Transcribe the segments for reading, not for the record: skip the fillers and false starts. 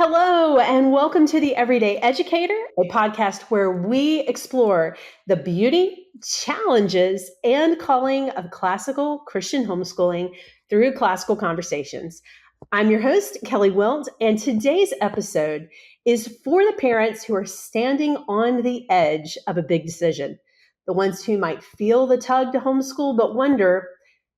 Hello, and welcome to the Everyday Educator, a podcast where we explore the beauty, challenges, and calling of classical Christian homeschooling through classical conversations. I'm your host, Kelly Wilt, and today's episode is for the parents who are standing on the edge of a big decision, the ones who might feel the tug to homeschool but wonder,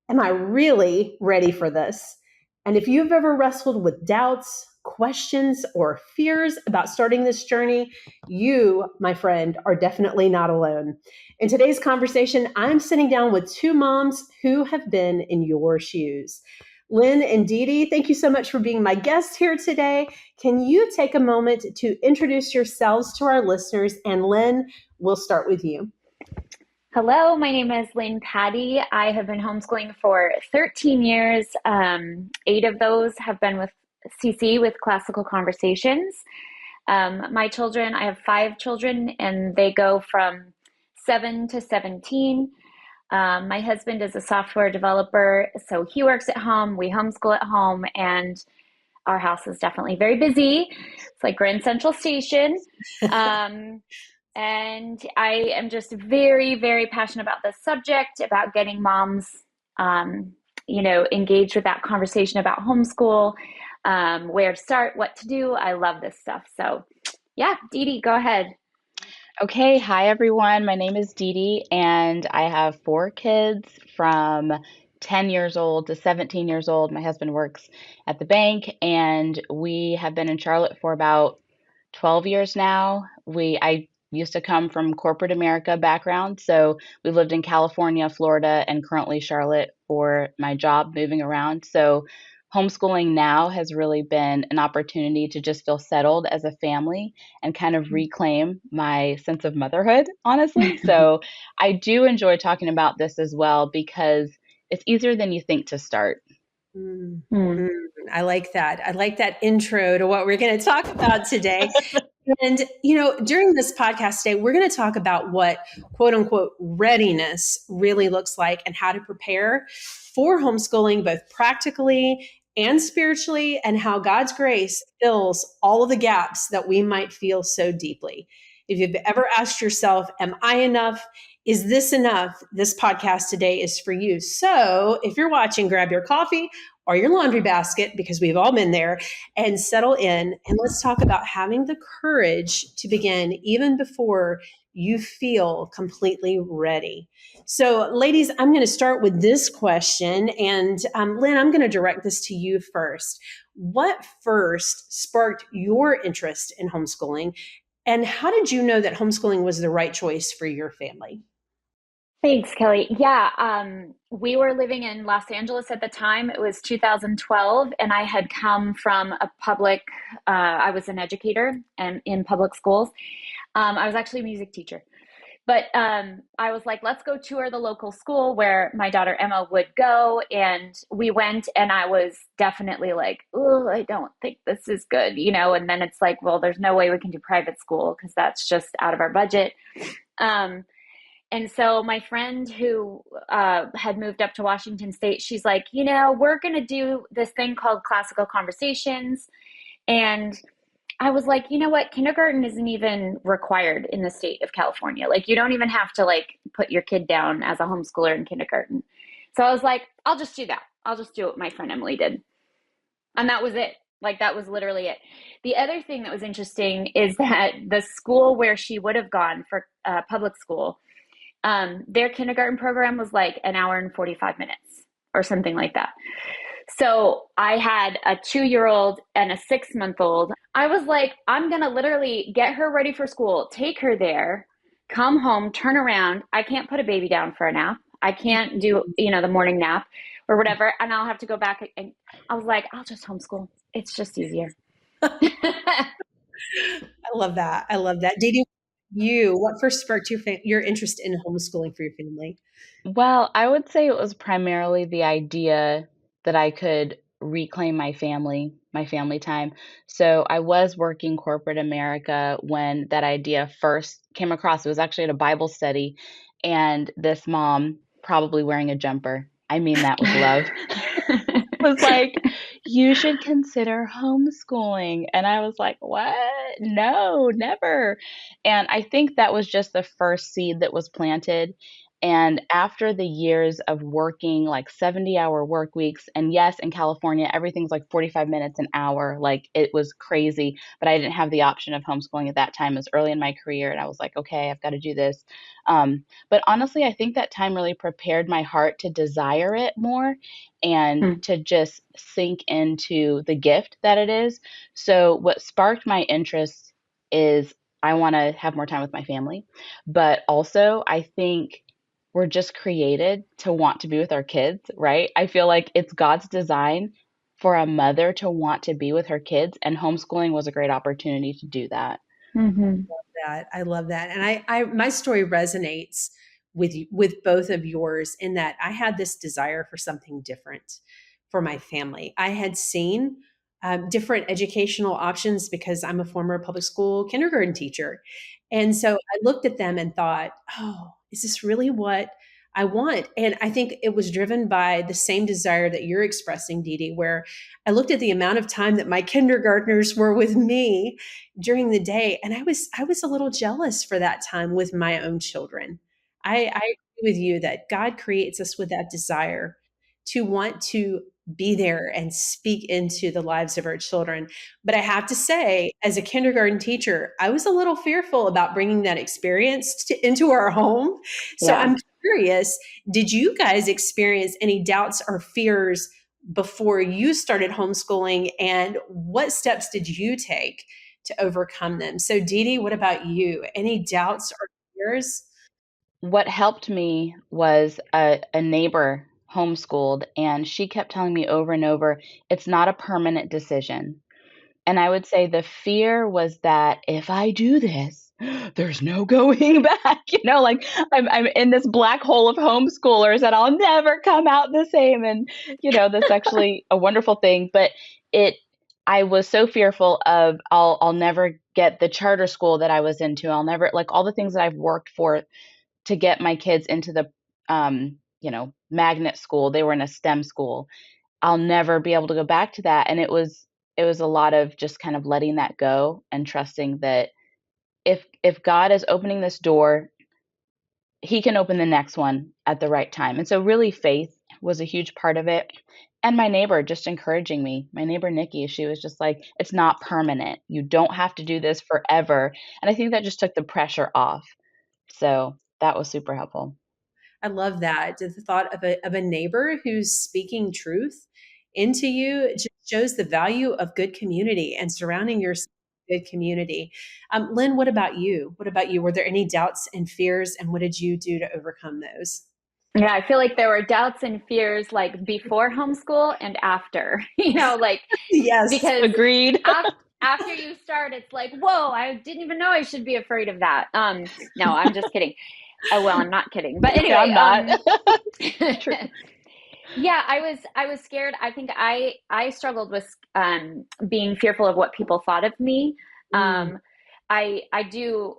am I really ready for this? And if you've ever wrestled with doubts, questions, or fears about starting this journey, you, my friend, are definitely not alone. In today's conversation, I'm sitting down with two moms who have been in your shoes. Lynn and Dede, thank you so much for being my guest here today. Can you take a moment to introduce yourselves to our listeners? And Lynn, we'll start with you. Hello, my name is Lynn Dee. I have been homeschooling for 13 years. 8 of those have been with CC, with Classical Conversations. My children, I have 5 children, and they go from 7 to 17. My husband is a software developer, so he works at home. We homeschool at home, and our house is definitely very busy. It's like Grand Central Station. And I am just very, very passionate about this subject, about getting moms, engaged with that conversation about homeschool, where to start, what to do. I love this stuff. So yeah, Dede, go ahead. Okay, hi everyone. My name is Dede, and I have 4 kids from 10 years old to 17 years old. My husband works at the bank, and we have been in Charlotte for about 12 years now. I used to come from corporate America background, so we lived in California, Florida, and currently Charlotte for my job, moving around. So homeschooling now has really been an opportunity to just feel settled as a family and kind of reclaim my sense of motherhood, honestly. So I do enjoy talking about this as well because it's easier than you think to start. Mm-hmm. I like that. I like that intro to what we're going to talk about today. And, during this podcast today, we're going to talk about what quote unquote readiness really looks like and how to prepare for homeschooling, both practically and spiritually, and how God's grace fills all of the gaps that we might feel so deeply. If you've ever asked yourself, am I enough? Is this enough? This podcast today is for you. So if you're watching, grab your coffee or your laundry basket, because we've all been there, and settle in. And let's talk about having the courage to begin even before you feel completely ready. So, ladies, I'm going to start with this question. And Lynn, I'm going to direct this to you first. What first sparked your interest in homeschooling? And how did you know that homeschooling was the right choice for your family? Thanks, Kelly. Yeah, we were living in Los Angeles at the time. It was 2012, and I had come from I was an educator and in public schools. I was actually a music teacher. But I was like, let's go tour the local school where my daughter Emma would go. And we went, and I was definitely like, oh, I don't think this is good, And then it's like, well, there's no way we can do private school because that's just out of our budget. And so my friend who had moved up to Washington State, she's like, we're going to do this thing called Classical Conversations. And I was like, you know what? Kindergarten isn't even required in the state of California. Like, you don't even have to put your kid down as a homeschooler in kindergarten. So I was like, I'll just do that. I'll just do what my friend Emily did. And that was it. That was literally it. The other thing that was interesting is that the school where she would have gone for public school, their kindergarten program was like an hour and 45 minutes or something like that. So I had a 2-year-old and a 6-month-old. I was like, I'm going to literally get her ready for school, take her there, come home, turn around. I can't put a baby down for a nap. I can't do, the morning nap or whatever. And I'll have to go back. And I was like, I'll just homeschool. It's just easier. I love that. I love that. Dede, what first sparked your interest in homeschooling for your family? Well, I would say it was primarily the idea that I could reclaim my family time. So I was working corporate America when that idea first came across. It was actually at a Bible study, and this mom, probably wearing a jumper, I mean that with love, was like, you should consider homeschooling. And I was like, what? No, never. And I think that was just the first seed that was planted. And after the years of working like 70-hour work weeks, and yes, in California, everything's like 45 minutes an hour. Like it was crazy, but I didn't have the option of homeschooling at that time. It was early in my career. And I was like, okay, I've got to do this. But honestly, I think that time really prepared my heart to desire it more and Mm. to just sink into the gift that it is. So, what sparked my interest is I want to have more time with my family, but also I think we're just created to want to be with our kids, right? I feel like it's God's design for a mother to want to be with her kids, and homeschooling was a great opportunity to do that. Mm-hmm. That. I love that. And my story resonates with both of yours in that I had this desire for something different for my family. I had seen different educational options because I'm a former public school kindergarten teacher. And so I looked at them and thought, oh, is this really what I want? And I think it was driven by the same desire that you're expressing, Dee Dee, where I looked at the amount of time that my kindergartners were with me during the day, and I was a little jealous for that time with my own children. I agree with you that God creates us with that desire to want to be there and speak into the lives of our children. But I have to say, as a kindergarten teacher, I was a little fearful about bringing that experience into our home. So Yeah. I'm curious, did you guys experience any doubts or fears before you started homeschooling? And what steps did you take to overcome them? So, Dee Dee, what about you? Any doubts or fears? What helped me was a neighbor homeschooled, and she kept telling me over and over, it's not a permanent decision. And I would say the fear was that if I do this, there's no going back. Like I'm in this black hole of homeschoolers and I'll never come out the same. And, that's actually a wonderful thing. But it, I was so fearful of I'll never get the charter school that I was into. I'll never like all the things that I've worked for to get my kids into the, magnet school. They were in a STEM school. I'll never be able to go back to that. And it was a lot of just kind of letting that go and trusting that if God is opening this door, he can open the next one at the right time. And so really faith was a huge part of it. And my neighbor just encouraging me. My neighbor Nikki, she was just like, it's not permanent. You don't have to do this forever. And I think that just took the pressure off. So that was super helpful. I love that. The thought of a neighbor who's speaking truth into you just shows the value of good community and surrounding yourself with good community. Lynn, what about you? What about you? Were there any doubts and fears, and what did you do to overcome those? Yeah, I feel like there were doubts and fears like before homeschool and after, like Yes. because Agreed. after you start, it's like, whoa, I didn't even know I should be afraid of that. No, I'm just kidding. Oh, well, I'm not kidding. But Yeah, anyway, I'm not. True. yeah, I was scared. I think I struggled with being fearful of what people thought of me. Mm. Um, I do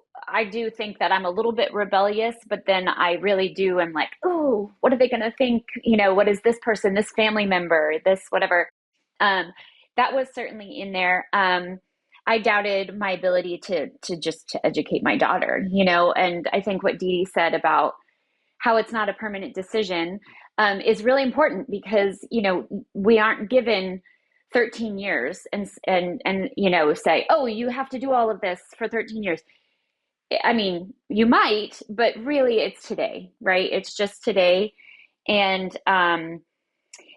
think that I'm a little bit rebellious, but then I really do. I'm like, oh, what are they going to think? What is this person, this family member, this whatever? Um, that was certainly in there. I doubted my ability to educate my daughter, and I think what Dee Dee said about how it's not a permanent decision is really important because we aren't given 13 years and say, oh, you have to do all of this for 13 years. I mean, you might, but really it's today, right? It's just today. And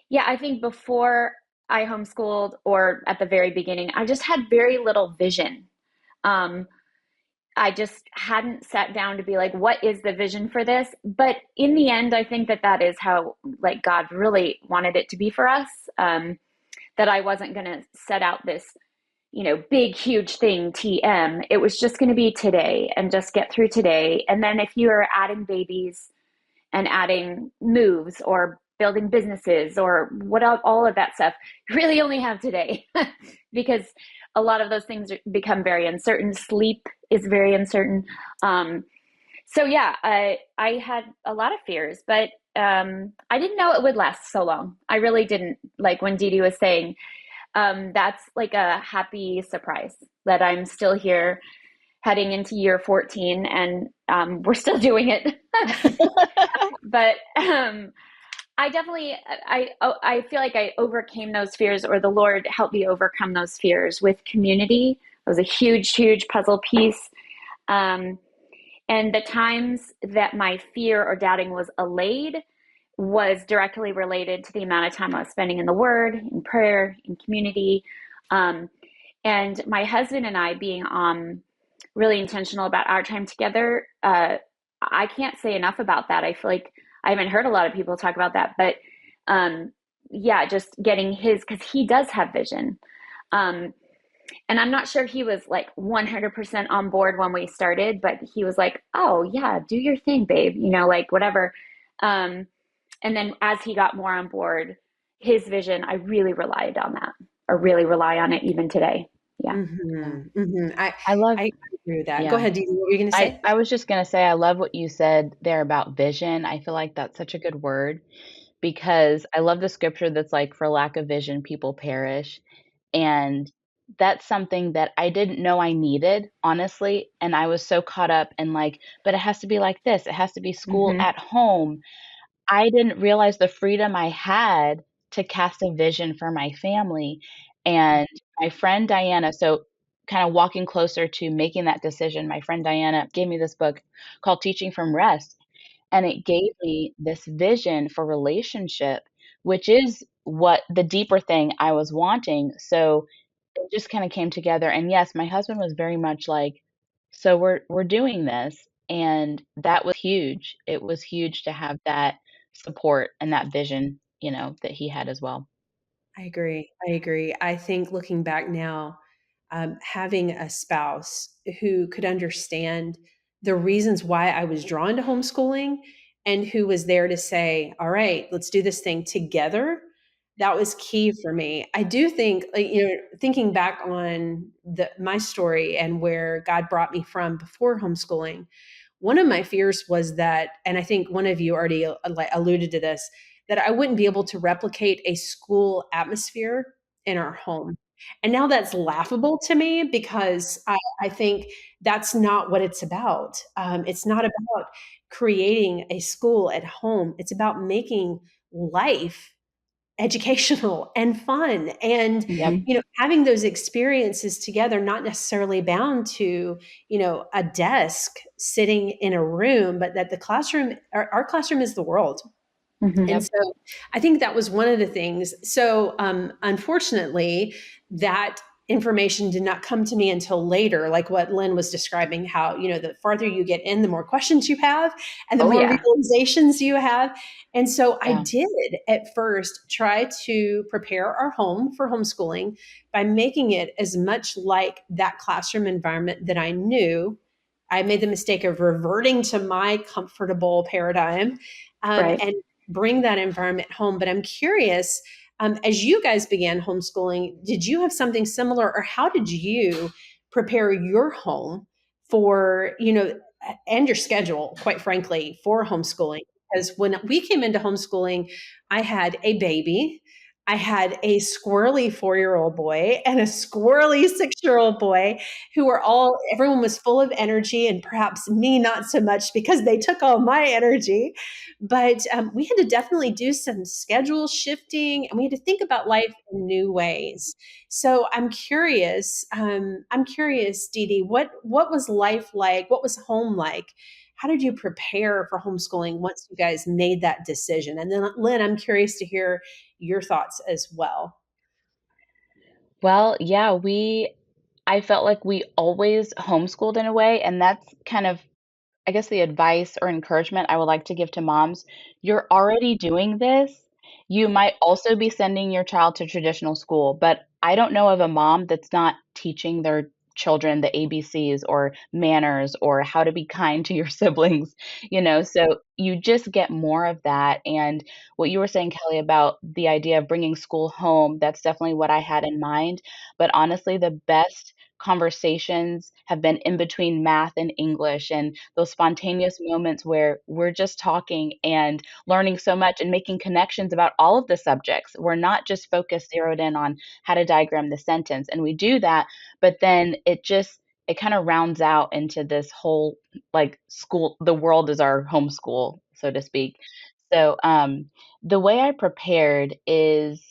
yeah, I think before I homeschooled or at the very beginning, I just had very little vision. Um, I just hadn't sat down to be like, what is the vision for this? But in the end, I think that is how like God really wanted it to be for us. That I wasn't going to set out this, big, huge thing, TM. It was just going to be today and just get through today. And then if you're adding babies and adding moves or building businesses or what all of that stuff, you really only have today because a lot of those things become very uncertain. Sleep is very uncertain. So yeah, I had a lot of fears, but I didn't know it would last so long. I really didn't. Like when Dee Dee was saying, that's like a happy surprise that I'm still here heading into year 14 and we're still doing it. But I definitely, I feel like I overcame those fears, or the Lord helped me overcome those fears with community. It was a huge, huge puzzle piece. Um, and the times that my fear or doubting was allayed was directly related to the amount of time I was spending in the Word, in prayer, in community. Um, and my husband and I being really intentional about our time together, I can't say enough about that. I feel like I haven't heard a lot of people talk about that, but yeah, just getting his, because he does have vision. Um, and I'm not sure he was like 100% on board when we started, but he was like, oh, yeah, do your thing, babe, like whatever. Um, and then as he got more on board, his vision, I really relied on that, or really rely on it even today. Yeah. Yeah. I I love, agree with that. Go yeah. ahead, Dee. What were you going to say? I was just gonna say I love what you said there about vision. I feel like that's such a good word because I love the scripture that's like, for lack of vision, people perish. And that's something that I didn't know I needed, honestly. And I was so caught up in like, but it has to be like this, it has to be school Mm-hmm. at home. I didn't realize the freedom I had to cast a vision for my family. And my friend Diana, so kind of walking closer to making that decision, my friend Diana gave me this book called Teaching from Rest. And it gave me this vision for relationship, which is what the deeper thing I was wanting. So it just kind of came together. And yes, my husband was very much like, so we're doing this. And that was huge. It was huge to have that support and that vision, that he had as well. I agree. I agree. I think looking back now, having a spouse who could understand the reasons why I was drawn to homeschooling and who was there to say, all right, let's do this thing together. That was key for me. I do think, like, thinking back on my story and where God brought me from before homeschooling, one of my fears was that, and I think one of you already like alluded to this, that I wouldn't be able to replicate a school atmosphere in our home. And now that's laughable to me because I think that's not what it's about. It's not about creating a school at home. It's about making life educational and fun and Yep. Mm-hmm. having those experiences together, not necessarily bound to a desk sitting in a room, but that the classroom, our classroom is the world. Mm-hmm. And Yep. so I think that was one of the things. So unfortunately, that information did not come to me until later, like what Lynn was describing, how, the farther you get in, the more questions you have and the Oh, more yeah. realizations you have. And so I Yeah. did at first try to prepare our home for homeschooling by making it as much like that classroom environment that I knew. I made the mistake of reverting to my comfortable paradigm, Right. and bring that environment home. But I'm curious, as you guys began homeschooling, did you have something similar, or how did you prepare your home for, and your schedule, quite frankly, for homeschooling? Because when we came into homeschooling, I had a baby. I had a squirrely 4-year-old boy and a squirrely 6-year-old boy who were everyone was full of energy, and perhaps me not so much because they took all my energy. But we had to definitely do some schedule shifting, and we had to think about life in new ways. So I'm curious. I'm curious, Dee Dee, what was life like? What was home like? How did you prepare for homeschooling once you guys made that decision? And then, Lynn, I'm curious to hear your thoughts as well. Well, yeah, I felt like we always homeschooled in a way, and that's kind of, I guess, the advice or encouragement I would like to give to moms. You're already doing this. You might also be sending your child to traditional school, but I don't know of a mom that's not teaching their children the ABCs or manners or how to be kind to your siblings. So you just get more of that. And what you were saying, Kelly, about the idea of bringing school home, that's definitely what I had in mind. But honestly, the best conversations have been in between math and English, and those spontaneous moments where we're just talking and learning so much and making connections about all of the subjects. We're not just focused, zeroed in on how to diagram the sentence. And we do that, but then it kind of rounds out into this whole like school, the world is our homeschool, so to speak. So the way I prepared is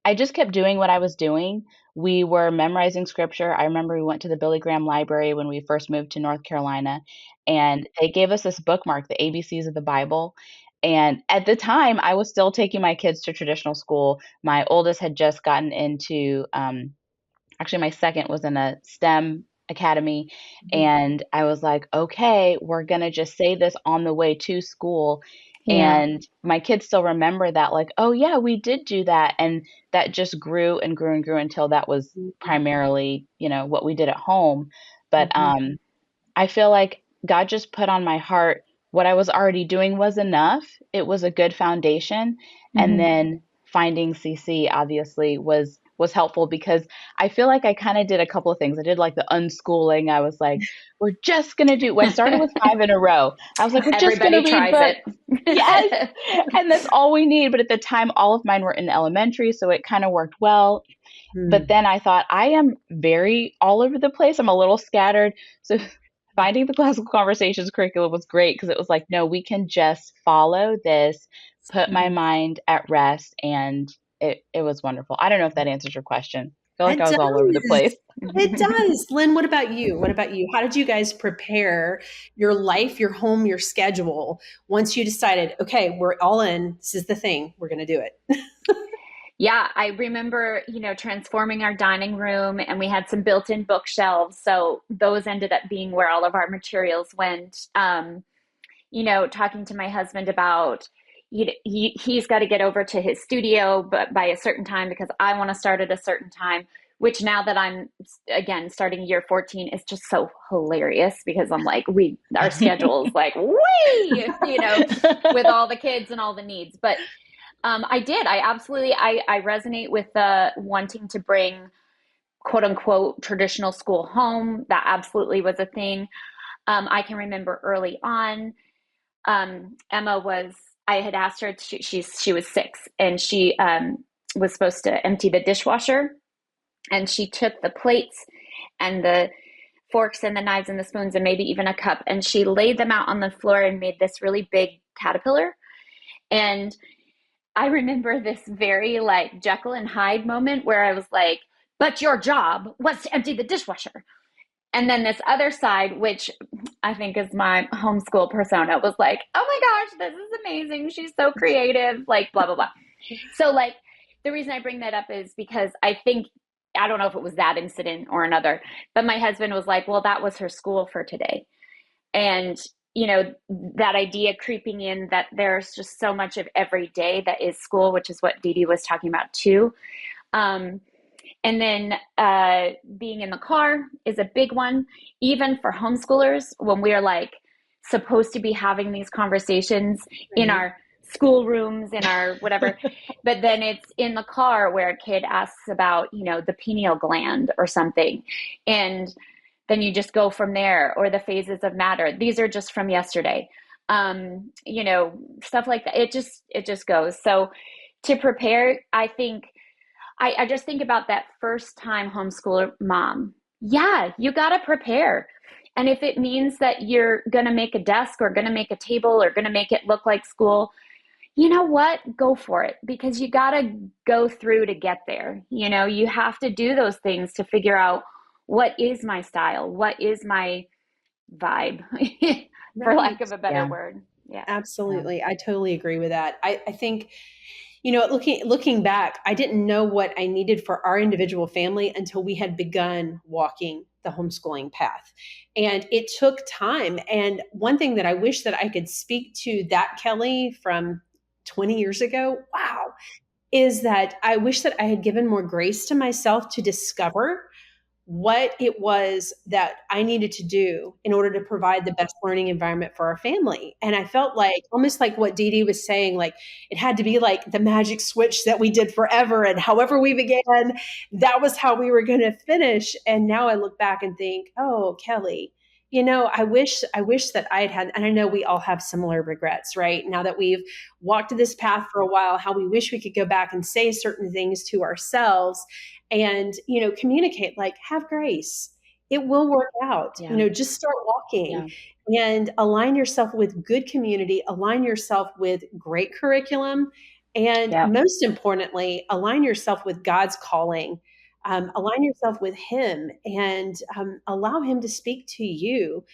I just kept doing what I was doing. We were memorizing scripture. I remember we went to the Billy Graham Library when we first moved to North Carolina, and they gave us this bookmark, the ABCs of the Bible. And at the time, I was still taking my kids to traditional school. My oldest had just gotten into actually my second was in a STEM academy, and I was like, okay, we're gonna just say this on the way to school. Yeah. And my kids still remember that, like, oh yeah, we did do that. And that just grew and grew and grew until that was primarily, what we did at home. But I feel like God just put on my heart what I was already doing was enough. It was a good foundation. And then finding CC obviously was helpful because I feel like I kind of did a couple of things. I did like the unschooling. I was like, we're just going to do, I started with 5 in a row. I was like, we're just going to Everybody read tries books. it. Yes. And that's all we need. But at the time, all of mine were in elementary. So it kind of worked well. But then I thought, I am very all over the place. I'm a little scattered. So finding the classical conversations curriculum was great because it was like, no, we can just follow this, put my mind at rest, and it was wonderful. I don't know if that answers your question. I feel like It I was all over the does. place. It does. Lynn, what about you? What about you? How did you guys prepare your life, your home, your schedule once you decided, okay, we're all in, this is the thing, we're going to do it? Yeah, I remember, transforming our dining room, and we had some built-in bookshelves. So those ended up being where all of our materials went. Talking to my husband about he's got to get over to his studio but by a certain time because I want to start at a certain time, which now that I'm again starting year 14 is just so hilarious because I'm like our schedule's like way, with all the kids and all the needs. But I absolutely I resonate with the wanting to bring quote unquote traditional school home. That absolutely was a thing. I can remember early on, Emma was, I had asked her, she was 6 and she was supposed to empty the dishwasher, and she took the plates and the forks and the knives and the spoons and maybe even a cup, and she laid them out on the floor and made this really big caterpillar. And I remember this very like Jekyll and Hyde moment where I was like, but your job was to empty the dishwasher. And then this other side, which I think is my homeschool persona, was like, oh my gosh, this is amazing. She's so creative, like blah, blah, blah. So like the reason I bring that up is because I don't know if it was that incident or another, but my husband was like, well, that was her school for today. And, that idea creeping in that there's just so much of every day that is school, which is what Dede was talking about too. And then being in the car is a big one, even for homeschoolers, when we are like supposed to be having these conversations in our school rooms, in our whatever, but then it's in the car where a kid asks about, the pineal gland or something. And then you just go from there, or the phases of matter. These are just from yesterday. Stuff like that. It just goes. So to prepare, I think, I just think about that first time homeschooler mom. Yeah, you got to prepare. And if it means that you're going to make a desk or going to make a table or going to make it look like school, you know what? Go for it, because you got to go through to get there. You have to do those things to figure out what is my style, what is my vibe, for lack of a better word. Yeah. Absolutely. I totally agree with that. I think, looking back, I didn't know what I needed for our individual family until we had begun walking the homeschooling path. And it took time. And one thing that I wish that I could speak to that Kelly from 20 years ago, is that I wish that I had given more grace to myself to discover what it was that I needed to do in order to provide the best learning environment for our family. And I felt like almost like what Dee Dee was saying, like it had to be like the magic switch that we did forever. And however we began, that was how we were going to finish. And now I look back and think, oh, Kelly, I wish that I had, and I know we all have similar regrets, right? Now that we've walked this path for a while, how we wish we could go back and say certain things to ourselves and, communicate, like, have grace. It will work out. Yeah. Just start walking and align yourself with good community, align yourself with great curriculum, and most importantly, align yourself with God's calling. Align yourself with Him and allow Him to speak to you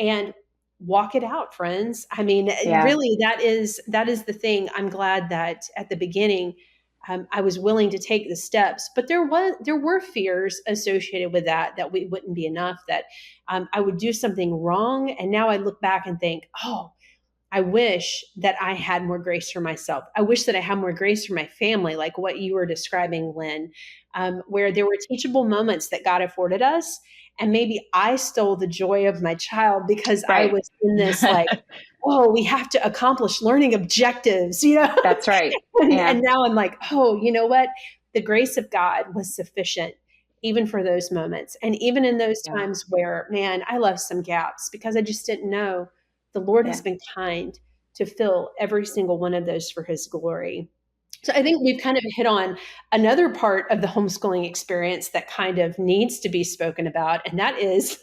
and walk it out, friends. I mean, really, that is the thing. I'm glad that at the beginning, I was willing to take the steps, but there were fears associated with that we wouldn't be enough, that I would do something wrong. And now I look back and think, oh, I wish that I had more grace for myself. I wish that I had more grace for my family, like what you were describing, Lynn, where there were teachable moments that God afforded us. And maybe I stole the joy of my child because I was in this like, oh, we have to accomplish learning objectives, That's right. And now I'm like, oh, you know what? The grace of God was sufficient even for those moments. And even in those times where, man, I left some gaps because I just didn't know, the Lord has been kind to fill every single one of those for His glory. So I think we've kind of hit on another part of the homeschooling experience that kind of needs to be spoken about, and that is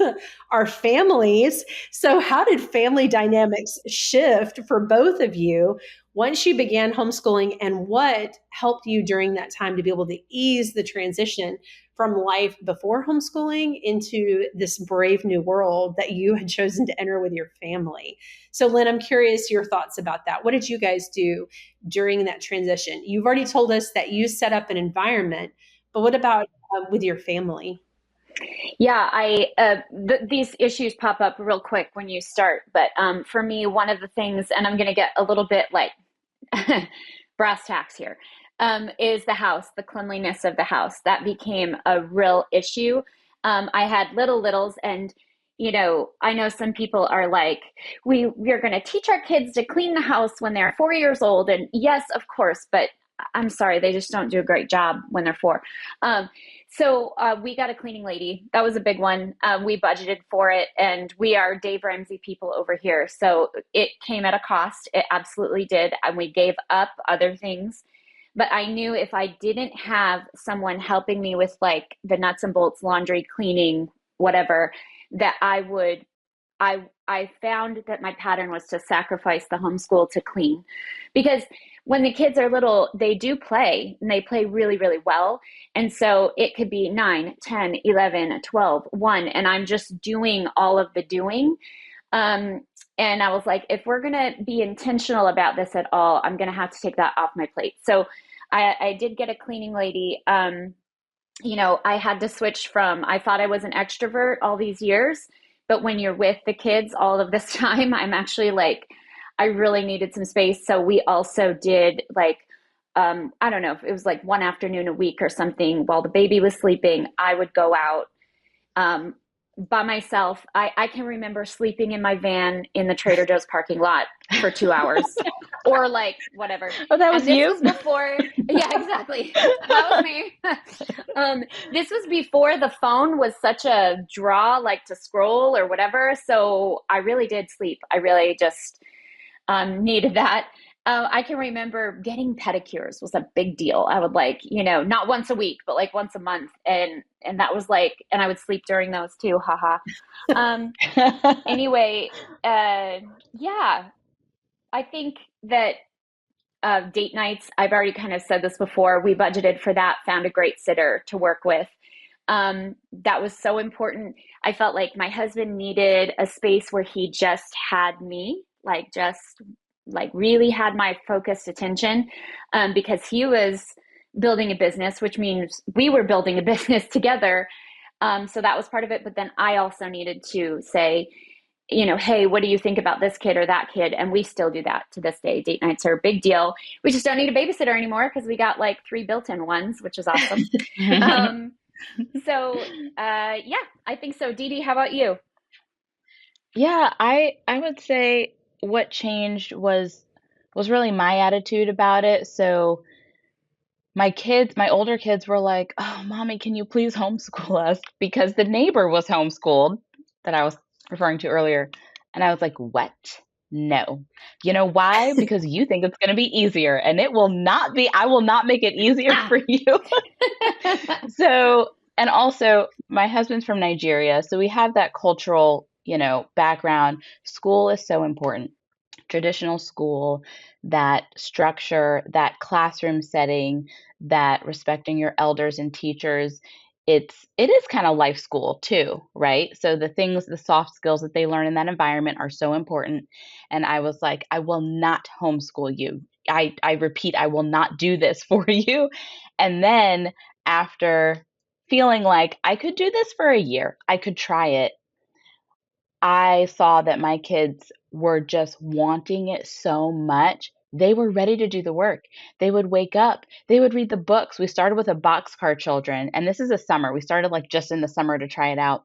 our families. So how did family dynamics shift for both of you once you began homeschooling, and what helped you during that time to be able to ease the transition from life before homeschooling into this brave new world that you had chosen to enter with your family? So Lynn, I'm curious your thoughts about that. What did you guys do during that transition? You've already told us that you set up an environment, but what about with your family? Yeah, these issues pop up real quick when you start. But for me, one of the things, and I'm going to get a little bit like brass tacks here, is the house, the cleanliness of the house. That became a real issue. I had littles, and I know some people are like, we're going to teach our kids to clean the house when they're 4 years old. And yes, of course, but I'm sorry, they just don't do a great job when they're 4. So we got a cleaning lady. That was a big one. We budgeted for it, and we are Dave Ramsey people over here. So it came at a cost. It absolutely did. And we gave up other things. But I knew if I didn't have someone helping me with like the nuts and bolts, laundry, cleaning, whatever, that I found that my pattern was to sacrifice the homeschool to clean. Because when the kids are little, they do play, and they play really, really well. And so it could be 9, 10, 11, 12, 1, and I'm just doing all of the doing. And I was like, if we're going to be intentional about this at all, I'm going to have to take that off my plate. So I did get a cleaning lady. I had to switch from, I thought I was an extrovert all these years, but when you're with the kids all of this time, I'm actually like, I really needed some space. So we also did like, I don't know if it was like one afternoon a week or something while the baby was sleeping, I would go out by myself. I can remember sleeping in my van in the Trader Joe's parking lot for 2 hours or like whatever. Oh, that was and this you? was before. Yeah, exactly. That was me. This was before the phone was such a draw, like to scroll or whatever. So I really did sleep. I really just needed that. I can remember getting pedicures was a big deal. I would like, not once a week, but like once a month. And that was like, and I would sleep during those too. Haha. Anyway, yeah, I think that date nights, I've already kind of said this before, we budgeted for that, found a great sitter to work with. That was so important. I felt like my husband needed a space where he just had me, like just like really had my focused attention, because he was building a business, which means we were building a business together. So that was part of it. But then I also needed to say, hey, what do you think about this kid or that kid? And we still do that to this day. Date nights are a big deal. We just don't need a babysitter anymore because we got like 3 built-in ones, which is awesome. So, yeah, I think so. Dede, how about you? Yeah, I would say what changed was really my attitude about it. So my older kids were like, "Oh, mommy, can you please homeschool us?" Because the neighbor was homeschooled that I was referring to earlier. And I was like, "What? No." You know why? Because you think it's going to be easier, and it will not be. I will not make it easier Ah. for you. So, and also my husband's from Nigeria, so we have that cultural, background. School is so important. Traditional school, that structure, that classroom setting, that respecting your elders and teachers, it is kind of life school too, right? So the soft skills that they learn in that environment are so important. And I was like, I will not homeschool you. I repeat, I will not do this for you. And then after feeling like I could do this for a year, I could try it, I saw that my kids were just wanting it so much. They were ready to do the work. They would wake up, they would read the books. We started with a boxcar children, and this is a summer. We started like just in the summer to try it out.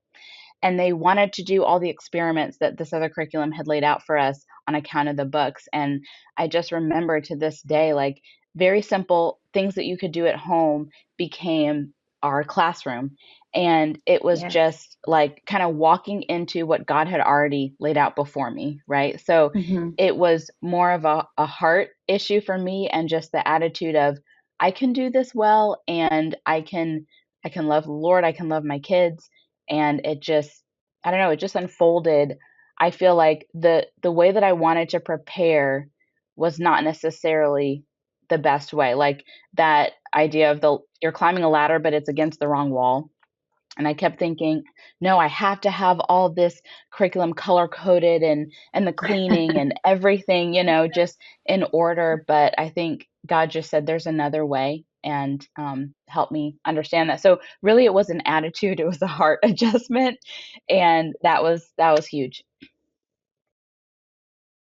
And they wanted to do all the experiments that this other curriculum had laid out for us on account of the books. And I just remember to this day, like very simple things that you could do at home became our classroom. And it was Yeah. just like kind of walking into what God had already laid out before me, right? So Mhm. it was more of a heart issue for me, and just the attitude of I can do this well, and I can love the Lord, I can love my kids. And it just, I don't know, it just unfolded. I feel like the way that I wanted to prepare was not necessarily the best way. Like that idea of the you're climbing a ladder but it's against the wrong wall. And I kept thinking, no, I have to have all this curriculum color coded, and the cleaning and everything, just in order. But I think God just said there's another way, and helped me understand that. So really, it was an attitude, it was a heart adjustment, and that was huge.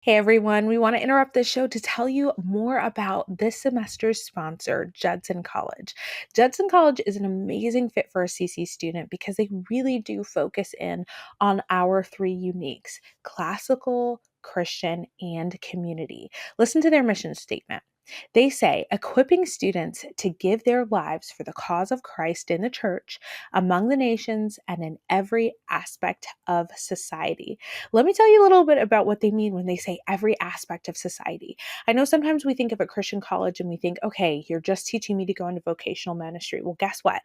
Hey everyone, we want to interrupt this show to tell you more about this semester's sponsor, Judson College. Judson College is an amazing fit for a CC student because they really do focus in on our three uniques: classical, Christian, and community. Listen to their mission statement. They say, equipping students to give their lives for the cause of Christ in the church, among the nations, and in every aspect of society. Let me tell you a little bit about what they mean when they say every aspect of society. I know sometimes we think of a Christian college and we think, okay, you're just teaching me to go into vocational ministry. Well, guess what?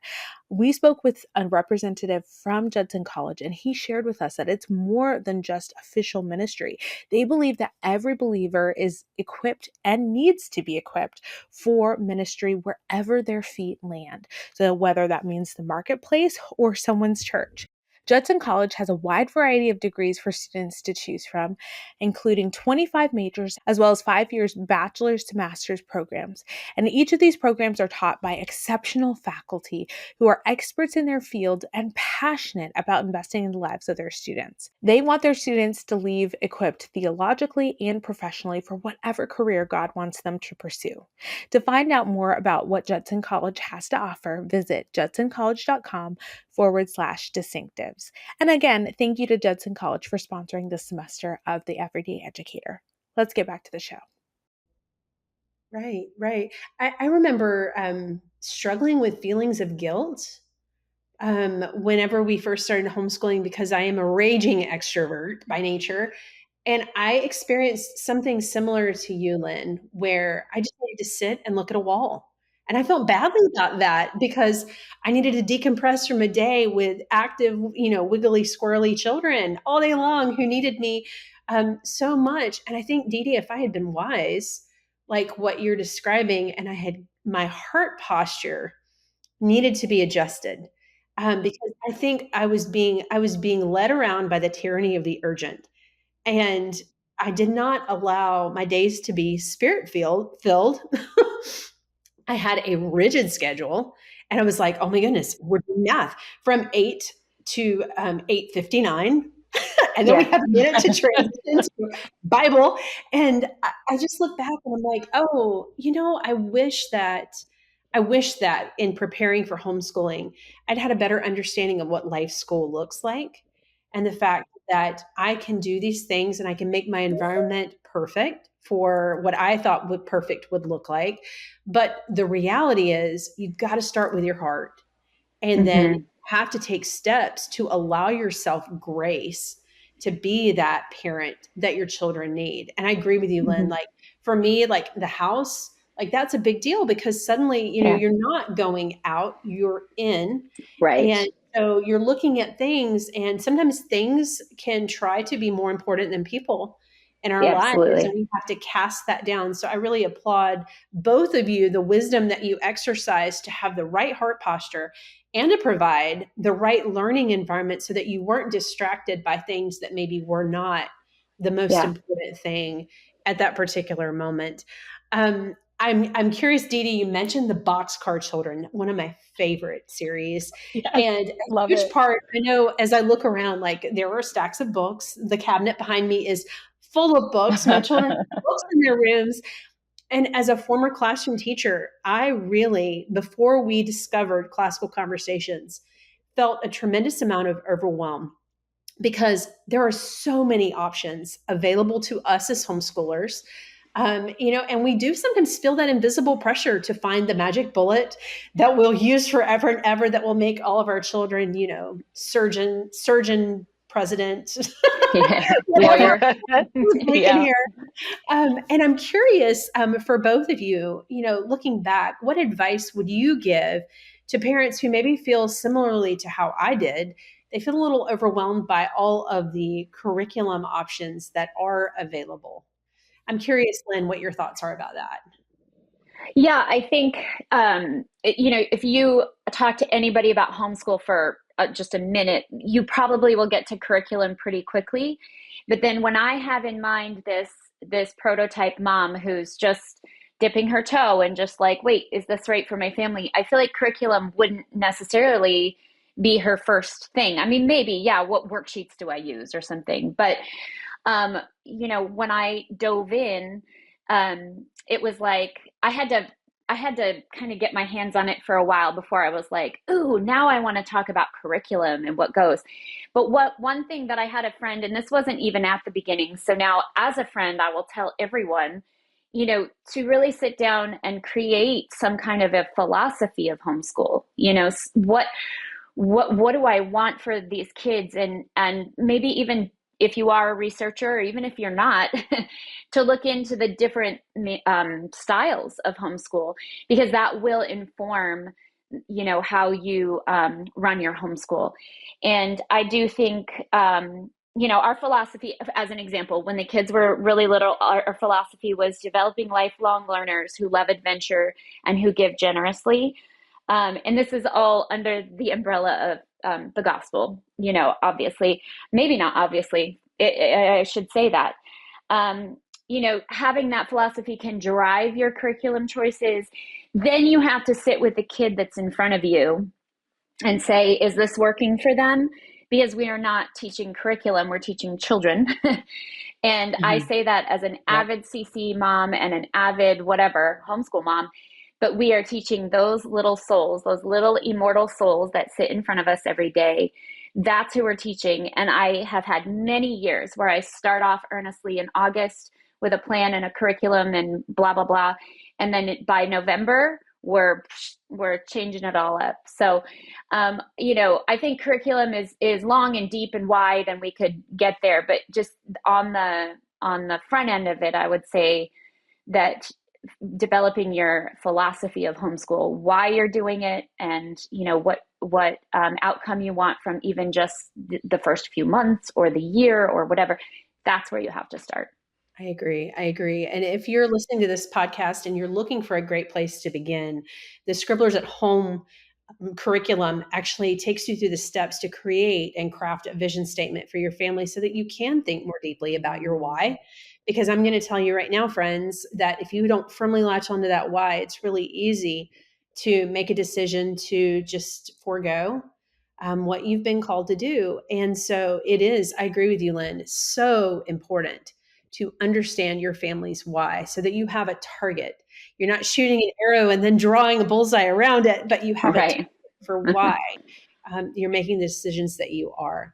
We spoke with a representative from Judson College, and he shared with us that it's more than just official ministry. They believe that every believer is equipped and needs to be equipped for ministry wherever their feet land. So whether that means the marketplace or someone's church. Judson College has a wide variety of degrees for students to choose from, including 25 majors as well as 5 years bachelor's to master's programs. And each of these programs are taught by exceptional faculty who are experts in their field and passionate about investing in the lives of their students. They want their students to leave equipped theologically and professionally for whatever career God wants them to pursue. To find out more about what Judson College has to offer, visit judsoncollege.com/distinctives. And again, thank you to Judson College for sponsoring this semester of the Everyday Educator. Let's get back to the show. Right, right. I remember struggling with feelings of guilt whenever we first started homeschooling because I am a raging extrovert by nature. And I experienced something similar to you, Lynn, where I just needed to sit and look at a wall. And I felt badly about that because I needed to decompress from a day with active, wiggly, squirrely children all day long who needed me so much. And I think, Dede, if I had been wise, like what you're describing, and I had my heart posture needed to be adjusted because I think I was being led around by the tyranny of the urgent, and I did not allow my days to be filled. I had a rigid schedule, and I was like, "Oh my goodness, we're doing math from 8 to 8:59, and then we Yeah. have a minute to transition to Bible." And I just look back and I'm like, "Oh, I wish that I wish that in preparing for homeschooling, I'd had a better understanding of what life school looks like, and the fact that I can do these things and I can make my environment perfect for what I thought would perfect would look like. But the reality is you've got to start with your heart, and then Mm-hmm. have to take steps to allow yourself grace to be that parent that your children need. And I agree with you, Lynn. Mm-hmm. Like for me, like the house, like that's a big deal because suddenly, Yeah. you're not going out, you're in. Right. And so you're looking at things, and sometimes things can try to be more important than people in our Yeah, lives. And absolutely. we have to cast that down. So I really applaud both of you, the wisdom that you exercise to have the right heart posture and to provide the right learning environment so that you weren't distracted by things that maybe were not the most Yeah. important thing at that particular moment. I'm curious, Dee Dee, you mentioned the Boxcar Children, one of my favorite series. Yes, And a love huge it. part, I know as I look around, like there are stacks of books. The cabinet behind me is full of books. My children have books in their rooms. And as a former classroom teacher, I really, before we discovered classical conversations, felt a tremendous amount of overwhelm because there are so many options available to us as homeschoolers. And we do sometimes feel that invisible pressure to find the magic bullet that we'll use forever and ever that will make all of our children, surgeon, president, Yeah. whatever Lawyer. we're thinking Yeah. here. And I'm curious, for both of you, looking back, what advice would you give to parents who maybe feel similarly to how I did? They feel a little overwhelmed by all of the curriculum options that are available. I'm curious, Lynn, what your thoughts are about that. Yeah, I think, if you talk to anybody about homeschool for just a minute, you probably will get to curriculum pretty quickly. But then when I have in mind this prototype mom who's just dipping her toe and just like, wait, is this right for my family? I feel like curriculum wouldn't necessarily be her first thing. I mean, maybe, yeah, what worksheets do I use or something? But when I dove in, it was like I had to kind of get my hands on it for a while before I was like, ooh, now I want to talk about curriculum and what goes. But one thing that I had a friend, and this wasn't even at the beginning, so now as a friend, I will tell everyone, to really sit down and create some kind of a philosophy of homeschool. What do I want for these kids, and maybe even if you are a researcher or even if you're not, to look into the different styles of homeschool, because that will inform how you run your homeschool. And I do think our philosophy, as an example, when the kids were really little, our philosophy was developing lifelong learners who love adventure and who give generously. And this is all under the umbrella of the gospel, obviously, maybe not obviously, I should say that. Having that philosophy can drive your curriculum choices. Then you have to sit with the kid that's in front of you and say, is this working for them? Because we are not teaching curriculum, we're teaching children. And I say that as an avid CC mom and an avid whatever homeschool mom. But we are teaching those little souls, those little immortal souls that sit in front of us every day. That's who we're teaching. And I have had many years where I start off earnestly in August with a plan and a curriculum and blah, blah, blah. And then by November, we're changing it all up. So, I think curriculum is long and deep and wide, and we could get there. But just on the front end of it, I would say that developing your philosophy of homeschool, why you're doing it, and what outcome you want from even just the first few months or the year or whatever, that's where you have to start. I agree. And if you're listening to this podcast and you're looking for a great place to begin, the Scribblers at Home curriculum actually takes you through the steps to create and craft a vision statement for your family so that you can think more deeply about your why. Because I'm going to tell you right now, friends, that if you don't firmly latch onto that why, it's really easy to make a decision to just forego what you've been called to do. And so it is, I agree with you, Lynn, so important to understand your family's why so that you have a target. you're not shooting an arrow and then drawing a bullseye around it, but you have a Right. target for why you're making the decisions that you are.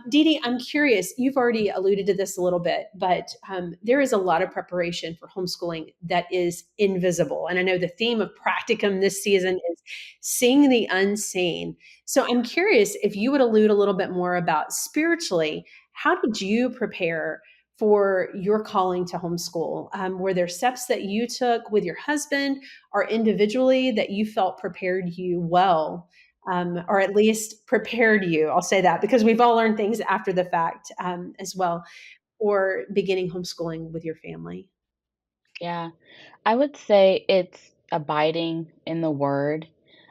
Dede, I'm curious, you've already alluded to this a little bit, but there is a lot of preparation for homeschooling that is invisible. And I know the theme of practicum this season is seeing the unseen. So I'm curious if you would allude a little bit more about spiritually, how did you prepare for your calling to homeschool? Were there steps that you took with your husband or individually that you felt prepared you well? Or at least prepared you. I'll say that because we've all learned things after the fact as well, or beginning homeschooling with your family. Yeah, I would say it's abiding in the word.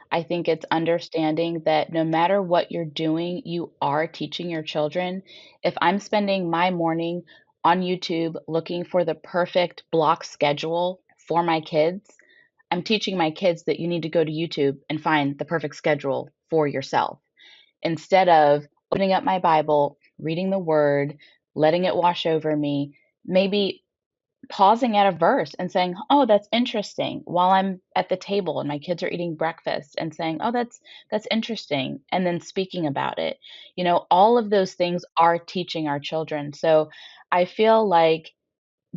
I think it's understanding that no matter what you're doing, you are teaching your children. If I'm spending my morning on YouTube looking for the perfect block schedule for my kids, I'm teaching my kids that you need to go to YouTube and find the perfect schedule for yourself instead of opening up my Bible, reading the word, letting it wash over me, maybe pausing at a verse and saying, "Oh, that's interesting," while I'm at the table and my kids are eating breakfast and saying, "Oh, that's interesting," and then speaking about it. All of those things are teaching our children. So I feel like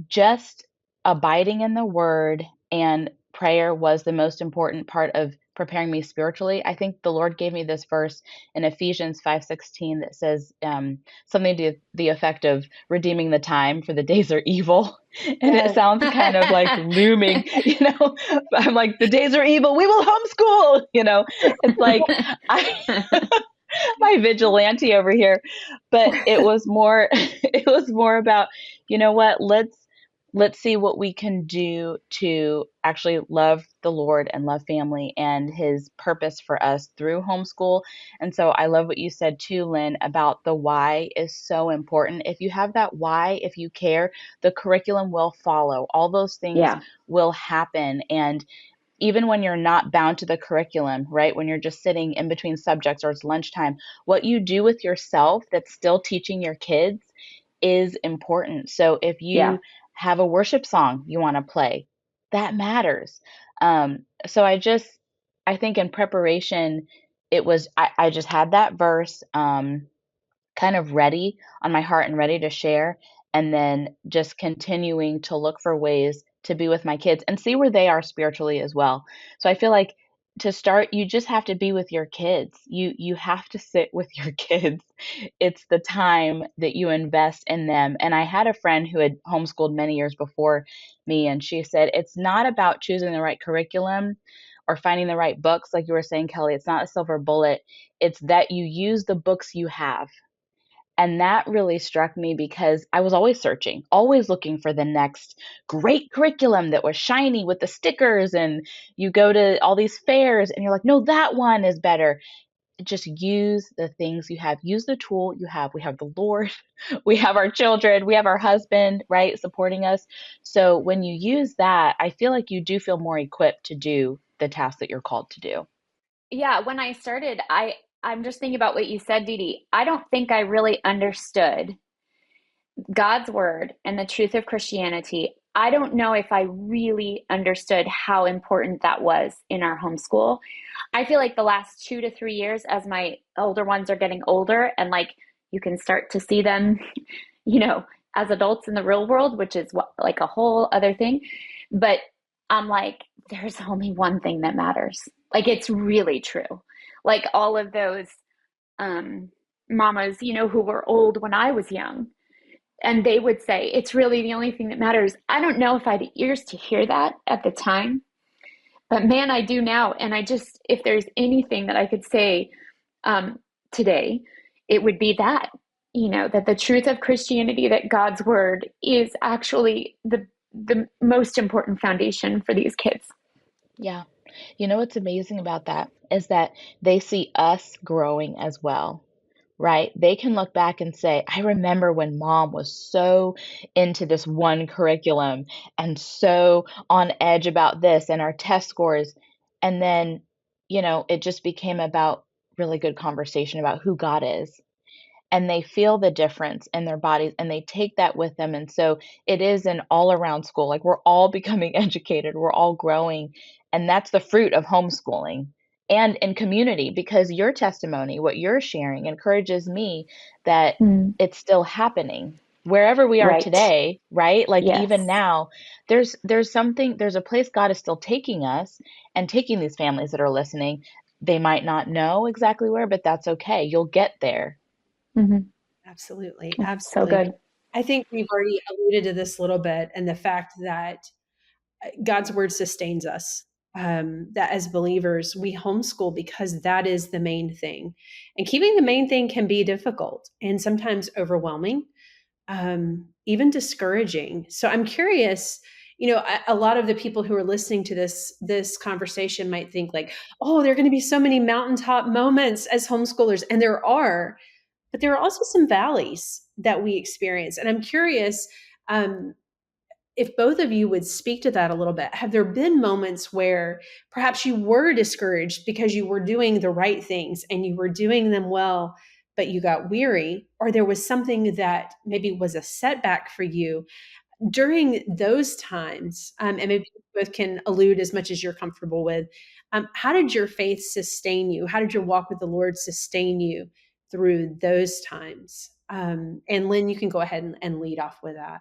just abiding in the word and prayer was the most important part of preparing me spiritually. I think the Lord gave me this verse in Ephesians 5:16 that says something to the effect of redeeming the time for the days are evil. And it Yes. sounds kind of like looming, I'm like, the days are evil, we will homeschool. It's like I my vigilante over here. But it was more it was more about, you know what, let's see what we can do to actually love the Lord and love family and his purpose for us through homeschool. And so I love what you said too, Lynn, about the why is so important. If you have that why, if you care, the curriculum will follow. All those things Yeah. will happen. And even when you're not bound to the curriculum, right? When you're just sitting in between subjects or it's lunchtime, what you do with yourself that's still teaching your kids is important. So if Yeah. you have a worship song you want to play, that matters. So I think in preparation, I just had that verse. Kind of ready on my heart and ready to share, and then just continuing to look for ways to be with my kids and see where they are spiritually as well. So I feel like to start, you just have to be with your kids. You have to sit with your kids. It's the time that you invest in them. And I had a friend who had homeschooled many years before me, and she said it's not about choosing the right curriculum or finding the right books, like you were saying, Kelly. It's not a silver bullet. It's that you use the books you have. And that really struck me because I was always searching, always looking for the next great curriculum that was shiny with the stickers. And you go to all these fairs and you're like, no, that one is better. Just use the things you have, use the tool you have. We have the Lord, we have our children, we have our husband, right, supporting us. So when you use that, I feel like you do feel more equipped to do the task that you're called to do. Yeah, when I started, I'm just thinking about what you said, Dede. I don't think I really understood God's word and the truth of Christianity. I don't know if I really understood how important that was in our homeschool. I feel like the last 2 to 3 years, as my older ones are getting older, and like you can start to see them, you know, as adults in the real world, which is what, like a whole other thing. But I'm like, there's only one thing that matters. Like it's really true. Like all of those um, mamas, who were old when I was young, and they would say, it's really the only thing that matters. I don't know if I had ears to hear that at the time, but man, I do now. And if there's anything that I could say um, today, it would be that, that the truth of Christianity, that God's word is actually the most important foundation for these kids. Yeah. You know what's amazing about that is that they see us growing as well, right? They can look back and say, I remember when mom was so into this one curriculum and so on edge about this and our test scores. And then, it just became about really good conversation about who God is. and they feel the difference in their bodies and they take that with them. And so it is an all around school. Like we're all becoming educated, we're all growing. And that's the fruit of homeschooling and in community, because your testimony, what you're sharing, encourages me that it's still happening wherever we are Right. today, right? Like Yes. even now, there's a place God is still taking us and taking these families that are listening. They might not know exactly where, but that's okay. You'll get there. Absolutely. So Absolutely. good. I think we've already alluded to this a little bit, and the fact that God's word sustains us. That as believers, we homeschool because that is the main thing. And keeping the main thing can be difficult and sometimes overwhelming, even discouraging. So I'm curious, a lot of the people who are listening to this conversation might think like, oh, there are going to be so many mountaintop moments as homeschoolers. And there are, but there are also some valleys that we experience. And I'm curious, if both of you would speak to that a little bit. Have there been moments where perhaps you were discouraged because you were doing the right things and you were doing them well, but you got weary, or there was something that maybe was a setback for you during those times? And maybe you both can allude as much as you're comfortable with. How did your faith sustain you? How did your walk with the Lord sustain you through those times? And Lynn, you can go ahead and lead off with that.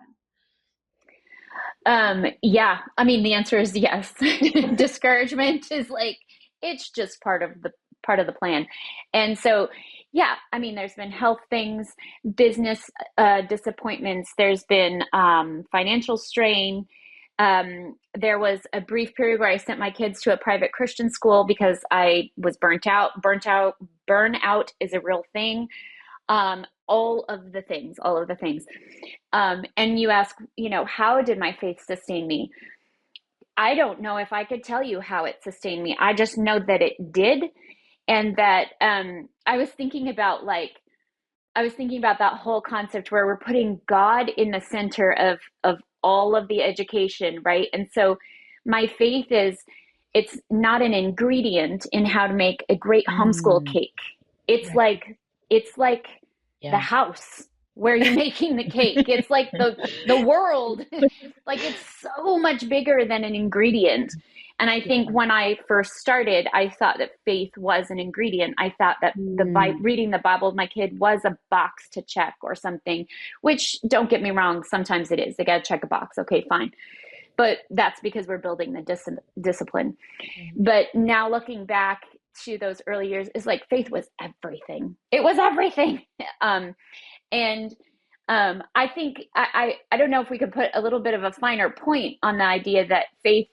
Yeah, I mean, the answer is yes. Discouragement is like, it's just part of the plan. And so, yeah, I mean, there's been health things, business disappointments, there's been financial strain. There was a brief period where I sent my kids to a private Christian school because I was burnt out. Burnout is a real thing. All of the things. And you ask, how did my faith sustain me? I don't know if I could tell you how it sustained me. I just know that it did. And that I was thinking about that whole concept where we're putting God in the center of all of the education, right? And so my faith it's not an ingredient in how to make a great homeschool cake. It's like the house where you're making the cake. It's like the world. Like it's so much bigger than an ingredient. And I think when I first started, I thought that faith was an ingredient. I thought that reading the Bible with my kid was a box to check or something, which, don't get me wrong, sometimes it is. They got to check a box. Okay, fine. But that's because we're building the discipline. But now looking back to those early years, is like faith was everything. It was everything. I think I don't know if we could put a little bit of a finer point on the idea that faith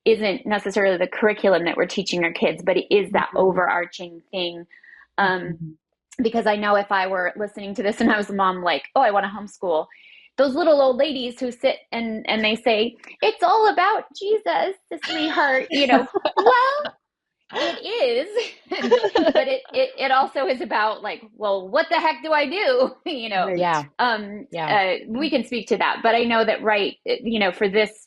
isn't necessarily the curriculum that we're teaching our kids, but it is that overarching thing. Because I know if I were listening to this and I was a mom, like, oh, I want to homeschool, those little old ladies who sit and they say, it's all about Jesus, the sweetheart, well, it is, but it also is about like, well, what the heck do I do? We can speak to that, but I know that, right, for this,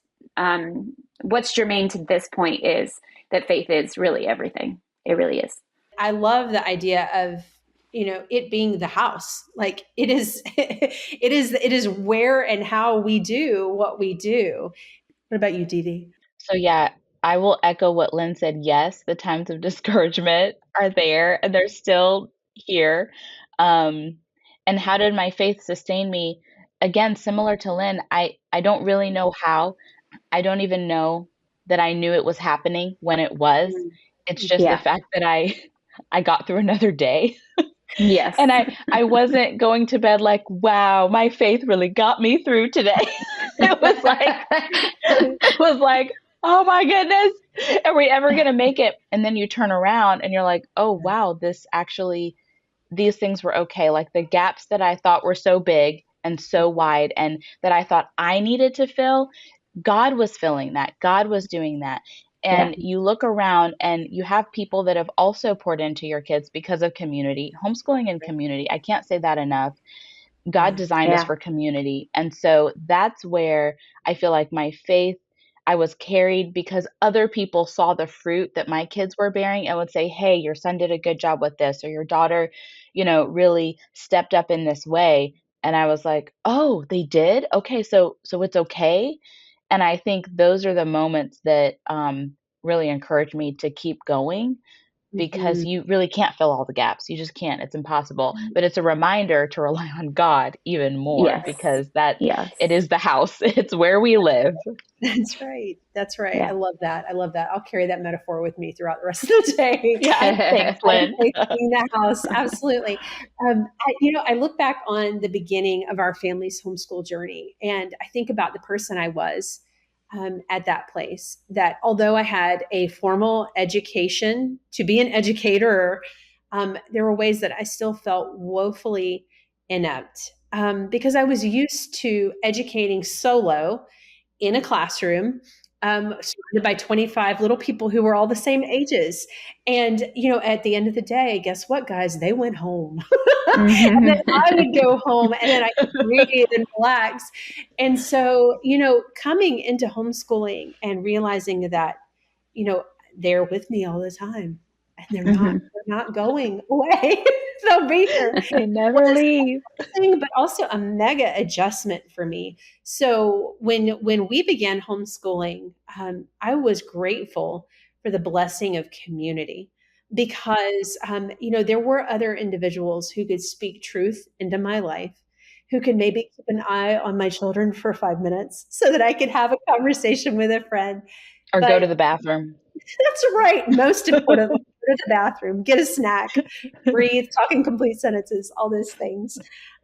what's germane to this point is that faith is really everything. It really is. I love the idea of, it being the house. Like it is, it is where and how we do what we do. What about you, Dede? So yeah, I will echo what Lynn said. Yes, the times of discouragement are there and they're still here. And how did my faith sustain me? Again, similar to Lynn, I don't really know how. I don't even know that I knew it was happening when it was. It's just the fact that I got through another day. Yes. And I wasn't going to bed like, wow, my faith really got me through today. It was like, oh my goodness, are we ever going to make it? And then you turn around and you're like, oh, wow, these things were okay. Like the gaps that I thought were so big and so wide and that I thought I needed to fill, God was filling that. God was doing that. And you look around and you have people that have also poured into your kids because of community, homeschooling and community. I can't say that enough. God designed us for community. And so that's where I feel like my faith, I was carried because other people saw the fruit that my kids were bearing and would say, "Hey, your son did a good job with this," or your daughter, really stepped up in this way. And I was like, "Oh, they did? Okay, so it's okay." And I think those are the moments that really encourage me to keep going because Mhm. you really can't fill all the gaps. You just can't. It's impossible. But it's a reminder to rely on God even more Yes. because that Yes. it is the house. It's where we live. That's right. That's right. I Yeah. love that. I love that. I'll carry that metaphor with me throughout the rest of the day. Yeah, thanks, Lynn. Faith being the house, absolutely. I look back on the beginning of our family's homeschool journey, and I think about the person I was at that place. That although I had a formal education to be an educator, there were ways that I still felt woefully inept because I was used to educating solo in a classroom, surrounded by 25 little people who were all the same ages. And, at the end of the day, guess what, guys? They went home. And then I would go home and then I could breathe and relax. And so, coming into homeschooling and realizing that, you know, they're with me all the time and they're not going away. They'll be here They never leave. thing, but also a mega adjustment for me. So when we began homeschooling, I was grateful for the blessing of community because there were other individuals who could speak truth into my life, who could maybe keep an eye on my children for 5 minutes so that I could have a conversation with a friend. Or go But to the bathroom. that's right. Most importantly, go to the bathroom, get a snack, breathe, talk in complete sentences, all those things.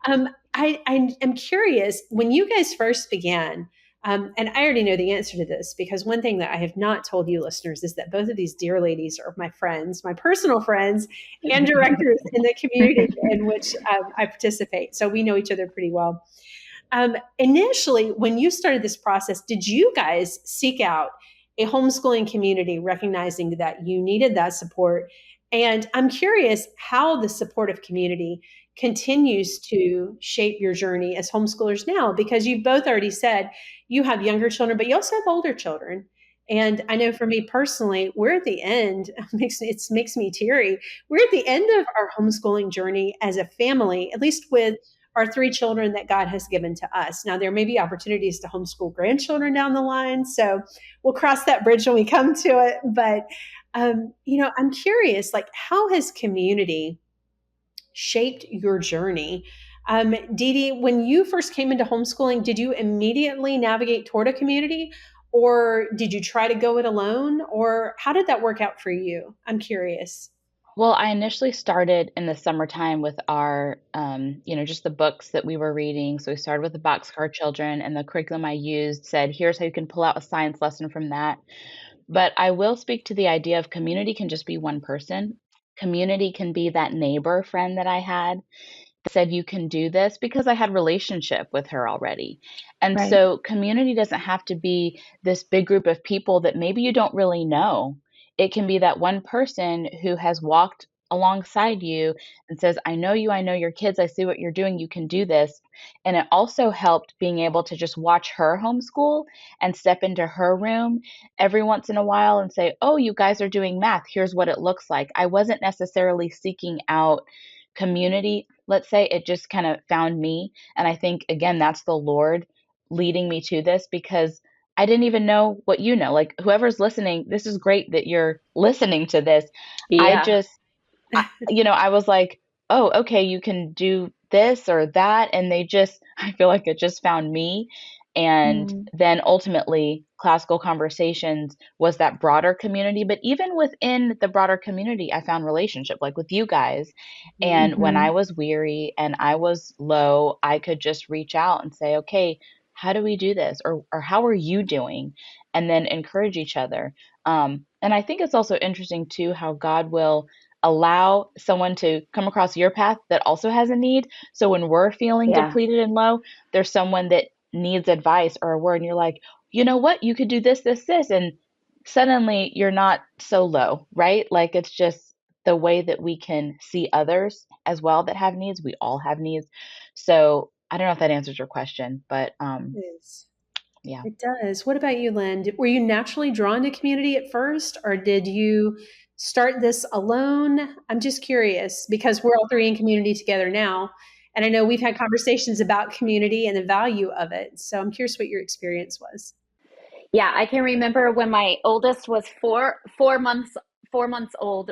I am curious when you guys first began, and I already know the answer to this because one thing that I have not told you listeners is that both of these dear ladies are my friends, my personal friends, and directors in the community in which I participate. So we know each other pretty well. Initially, when you started this process, did you guys seek out a homeschooling community, recognizing that you needed that support? And I'm curious how the supportive community continues to shape your journey as homeschoolers now, because you both already said you have younger children, but you also have older children. And I know for me personally, we're at the end, it makes me teary. We're at the end of our homeschooling journey as a family, at least with our three children that God has given to us. Now, there may be opportunities to homeschool grandchildren down the line, so we'll cross that bridge when we come to it. But I'm curious, like, how has community shaped your journey? Dee, when you first came into homeschooling, did you immediately navigate toward a community, or did you try to go it alone, or how did that work out for you? I'm curious. Well, I initially started in the summertime with our, just the books that we were reading. So we started with the Boxcar Children, and the curriculum I used said, here's how you can pull out a science lesson from that. But I will speak to the idea of community can just be one person. Community can be that neighbor friend that I had that said, you can do this because I had relationship with her already. And Right. so community doesn't have to be this big group of people that maybe you don't really know. It can be that one person who has walked alongside you and says, I know your kids, I see what you're doing, you can do this. And it also helped being able to just watch her homeschool and step into her room every once in a while and say, oh, you guys are doing math, here's what it looks like. I wasn't necessarily seeking out community, let's say. It just kind of found me. And I think, again, that's the Lord leading me to this because I didn't even know what you know. Like, whoever's listening, this is great that you're listening to this. I Yeah. just, I was like, oh, okay, you can do this or that. And I feel like it just found me. And Mm. then ultimately, classical conversations was that broader community. But even within the broader community, I found relationship, like with you guys. And when I Mhm. was weary and I was low, I could just reach out and say, okay, how do we do this? Or how are you doing? And then encourage each other. And I think it's also interesting, too, how God will allow someone to come across your path that also has a need. So when we're feeling Yeah. depleted and low, there's someone that needs advice or a word, and you're like, you know what? You could do this, this, this. And suddenly you're not so low, right? Like it's just the way that we can see others as well that have needs. We all have needs. So I don't know if that answers your question, but It is. Yeah. It does. What about you, Lynn? Were you naturally drawn to community at first, or did you start this alone? I'm just curious because we're all three in community together now. And I know we've had conversations about community and the value of it. So I'm curious what your experience was. Yeah, I can remember when my oldest was four months old.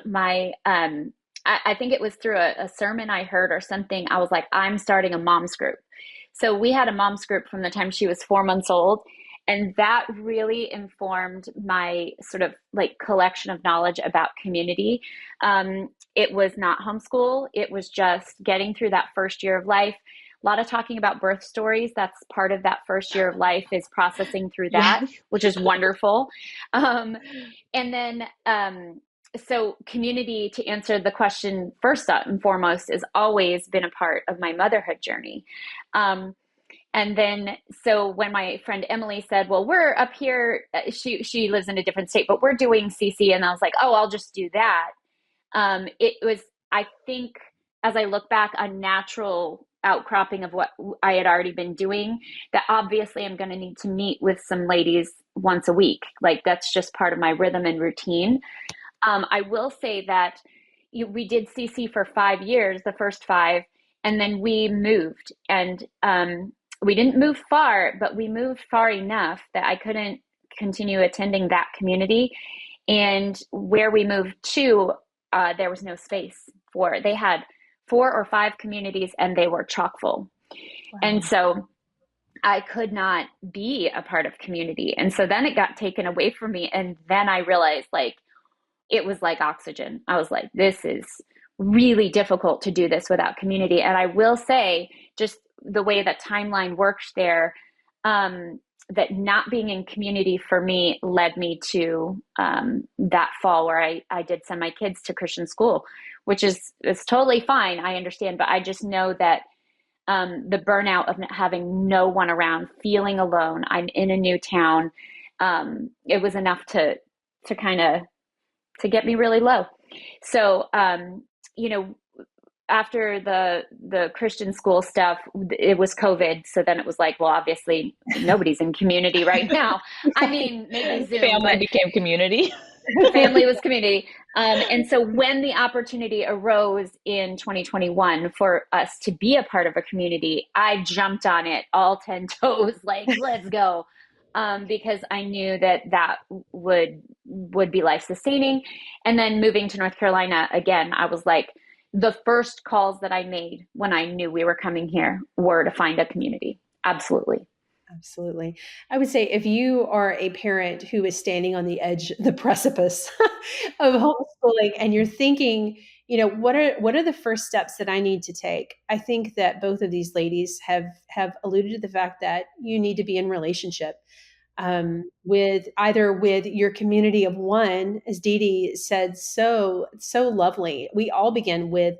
I think it was through a sermon I heard or something. I was like, I'm starting a mom's group. So we had a mom's group from the time she was 4 months old. And that really informed my sort of like collection of knowledge about community. It was not homeschool. It was just getting through that first year of life. A lot of talking about birth stories. That's part of that first year of life, is processing through that, Yes. which is wonderful. And then, so community, to answer the question first and foremost, has always been a part of my motherhood journey. And then, so when my friend Emily said, well, we're up here, she lives in a different state, but we're doing CC. And I was like, oh, I'll just do that. It was, I think, as I look back, a natural outcropping of what I had already been doing, that obviously I'm going to need to meet with some ladies once a week. Like, that's just part of my rhythm and routine. I will say that we did CC for 5 years, the first 5, and then we moved. And we didn't move far, but we moved far enough that I couldn't continue attending that community. And where we moved to, there was no space for it. They had 4 or 5 communities and they were chock full. Wow. And so I could not be a part of community. And so then it got taken away from me. And then I realized, like, it was like oxygen. I was like, this is really difficult to do this without community. And I will say, just the way that timeline worked there, that not being in community for me led me to that fall where I did send my kids to Christian school, which is totally fine. I understand, but I just know that the burnout of having no one around, feeling alone, I'm in a new town, it was enough to kind of to get me really low. So, after the Christian school stuff, it was COVID. So then it was like, well, obviously nobody's in community right now. I mean, maybe Zoom. Family became community. Family was community. And so when the opportunity arose in 2021 for us to be a part of a community, I jumped on it all 10 toes, like, let's go. Because I knew that would be life sustaining. And then moving to North Carolina, again, I was like, the first calls that I made when I knew we were coming here were to find a community. Absolutely. Absolutely. I would say if you are a parent who is standing on the edge, the precipice of homeschooling, and you're thinking, what are the first steps that I need to take? I think that both of these ladies have alluded to the fact that you need to be in relationship with your community of one, as Dede said, so lovely. We all begin with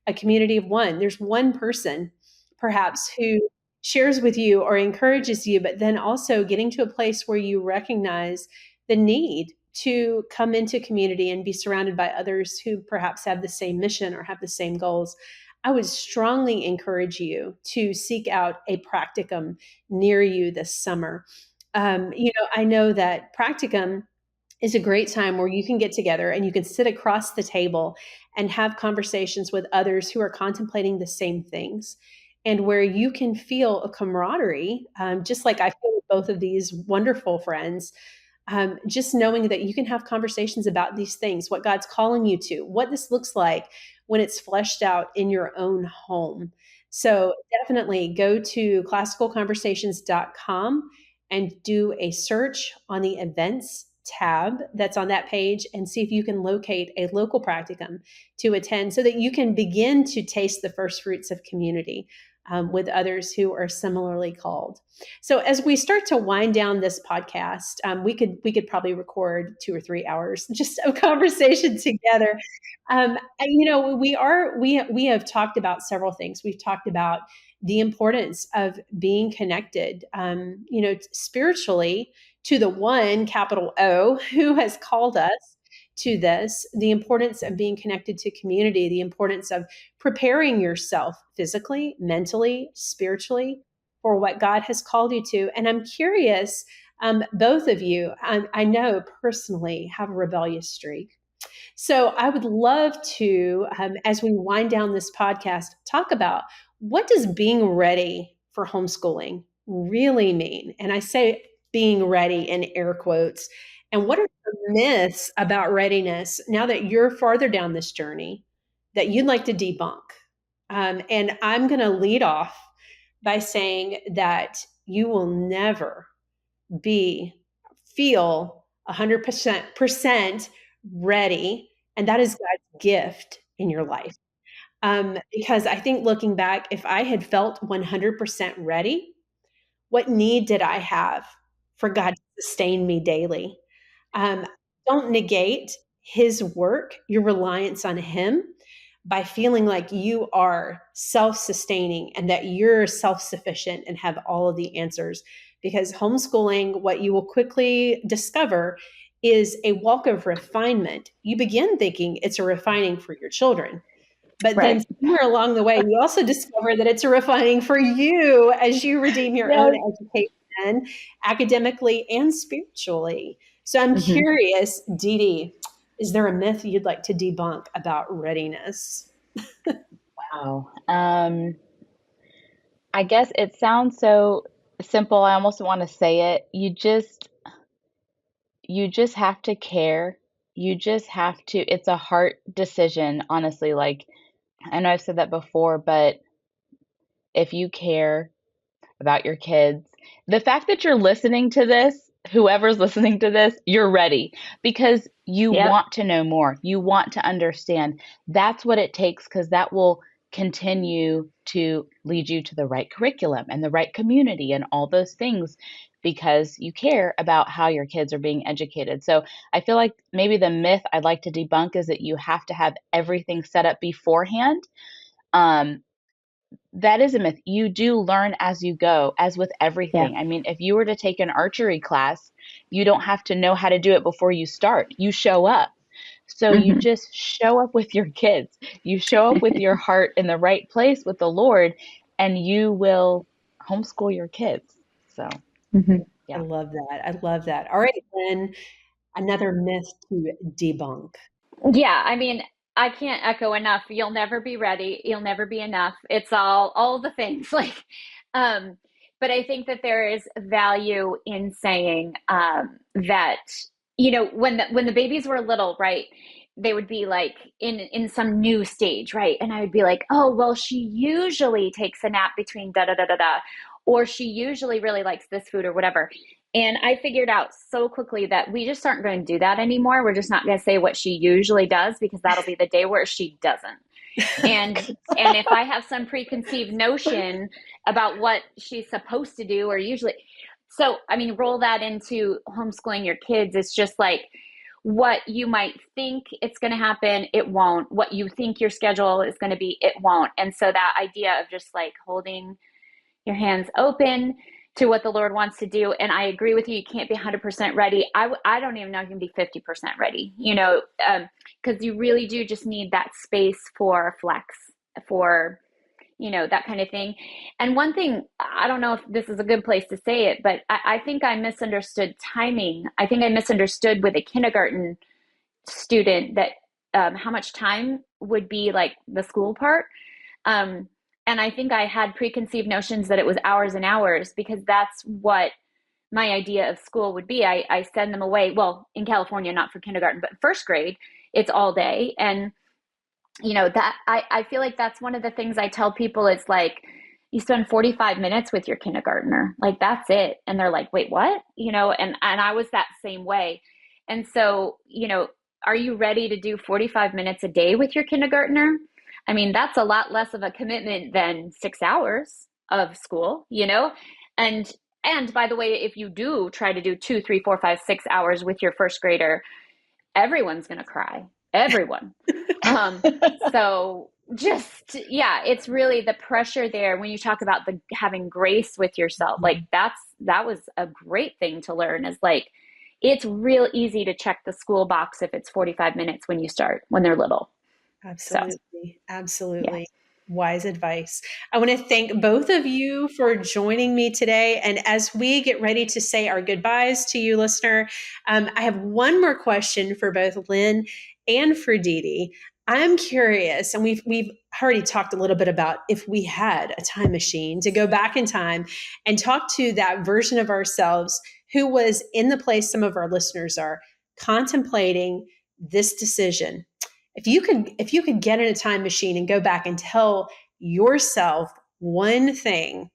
a community of one. There's one person, perhaps, who shares with you or encourages you, but then also getting to a place where you recognize the need to come into community and be surrounded by others who perhaps have the same mission or have the same goals. I would strongly encourage you to seek out a practicum near you this summer. I know that practicum is a great time where you can get together and you can sit across the table and have conversations with others who are contemplating the same things, and where you can feel a camaraderie, just like I feel with both of these wonderful friends, just knowing that you can have conversations about these things, what God's calling you to, what this looks like when it's fleshed out in your own home. So definitely go to classicalconversations.com and do a search on the events tab that's on that page and see if you can locate a local practicum to attend so that you can begin to taste the first fruits of community with others who are similarly called. So as we start to wind down this podcast, we could probably record 2 or 3 hours just of conversation together. We have talked about several things. We've talked about the importance of being connected, spiritually to the one, capital O, who has called us to this, the importance of being connected to community, the importance of preparing yourself physically, mentally, spiritually for what God has called you to. And I'm curious, both of you, I know personally, have a rebellious streak. So I would love to, as we wind down this podcast, talk about what does being ready for homeschooling really mean? And I say being ready in air quotes. And what are the myths about readiness now that you're farther down this journey that you'd like to debunk? And I'm going to lead off by saying that you will never feel 100% ready, and that is God's gift in your life. Because I think looking back, if I had felt 100% ready, what need did I have for God to sustain me daily? Um, don't negate His work, your reliance on Him, by feeling like you are self-sustaining and that you're self-sufficient and have all of the answers. Because homeschooling, what you will quickly discover, is a walk of refinement. You begin thinking it's a refining for your children. But then somewhere along the way, you also discover that it's a refining for you as you redeem your own education, academically and spiritually. So I'm curious, Dee Dee, is there a myth you'd like to debunk about readiness? Wow. I guess it sounds so simple. I almost want to say it. You just have to care. You just have to, it's a heart decision, honestly. Like, I know I've said that before, but if you care about your kids, the fact that you're listening to this, whoever's listening to this, you're ready because you want to know more. You want to understand. That's what it takes, because that will continue to lead you to the right curriculum and the right community and all those things, because you care about how your kids are being educated. So I feel like maybe the myth I'd like to debunk is that you have to have everything set up beforehand. That is a myth. You do learn as you go, as with everything. Yeah. I mean, if you were to take an archery class, you don't have to know how to do it before you start. You show up. So you just show up with your kids. You show up with your heart in the right place with the Lord, and you will homeschool your kids. So, I love that. I love that. All right, Lynn, another myth to debunk. Yeah, I mean, I can't echo enough. You'll never be ready. You'll never be enough. It's all the things um, but I think that there is value in saying that, when the babies were little, right? They would be like in some new stage, right? And I would be like, oh, well, she usually takes a nap between da da da da da, or she usually really likes this food or whatever. And I figured out so quickly that we just aren't going to do that anymore. We're just not going to say what she usually does, because that'll be the day where she doesn't. And if I have some preconceived notion about what she's supposed to do or usually, so I mean, roll that into homeschooling your kids. It's just like what you might think it's going to happen, it won't. What you think your schedule is going to be, it won't. And so that idea of just like holding your hands open to what the Lord wants to do. And I agree with you. You can't be 100% ready. I don't even know you can be 50% ready, because you really do just need that space for flex, for, that kind of thing. And one thing, I don't know if this is a good place to say it, but I think I misunderstood timing. I think I misunderstood with a kindergarten student that how much time would be like the school part. And I think I had preconceived notions that it was hours and hours, because that's what my idea of school would be. I send them away. Well, in California, not for kindergarten, but first grade, it's all day. And, that I feel like that's one of the things I tell people. It's like, you spend 45 minutes with your kindergartner. Like, that's it. And they're like, wait, what? And I was that same way. And so, are you ready to do 45 minutes a day with your kindergartner? I mean, that's a lot less of a commitment than 6 hours of school, And by the way, if you do try to do 2, 3, 4, 5, 6 hours with your first grader, everyone's going to cry. Everyone. So just, yeah, it's really the pressure there when you talk about having grace with yourself. Like that was a great thing to learn, is like, it's real easy to check the school box if it's 45 minutes when they're little. Absolutely. So, Absolutely. Wise advice. I want to thank both of you for joining me today. And as we get ready to say our goodbyes to you, listener, I have one more question for both Lynn and for Dede. I'm curious, and we've already talked a little bit about if we had a time machine to go back in time and talk to that version of ourselves who was in the place some of our listeners are contemplating this decision. If you could get in a time machine and go back and tell yourself one thing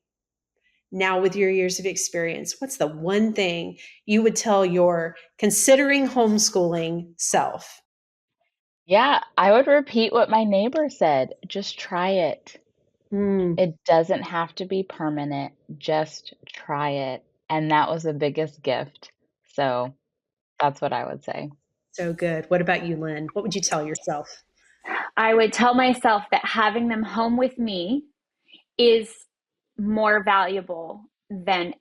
now with your years of experience, what's the one thing you would tell your considering homeschooling self? Yeah, I would repeat what my neighbor said. Just try it. It doesn't have to be permanent. Just try it. And that was the biggest gift. So that's what I would say. So good. What about you, Lynn? What would you tell yourself? I would tell myself that having them home with me is more valuable than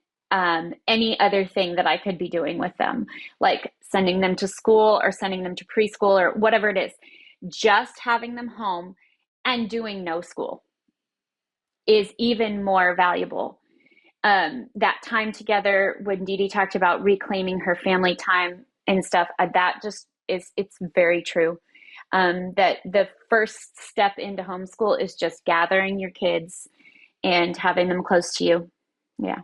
any other thing that I could be doing with them, like sending them to school or sending them to preschool or whatever it is. Just having them home and doing no school is even more valuable. That time together, when Dede talked about reclaiming her family time and stuff, that just is, it's very true. That the first step into homeschool is just gathering your kids and having them close to you. Yeah.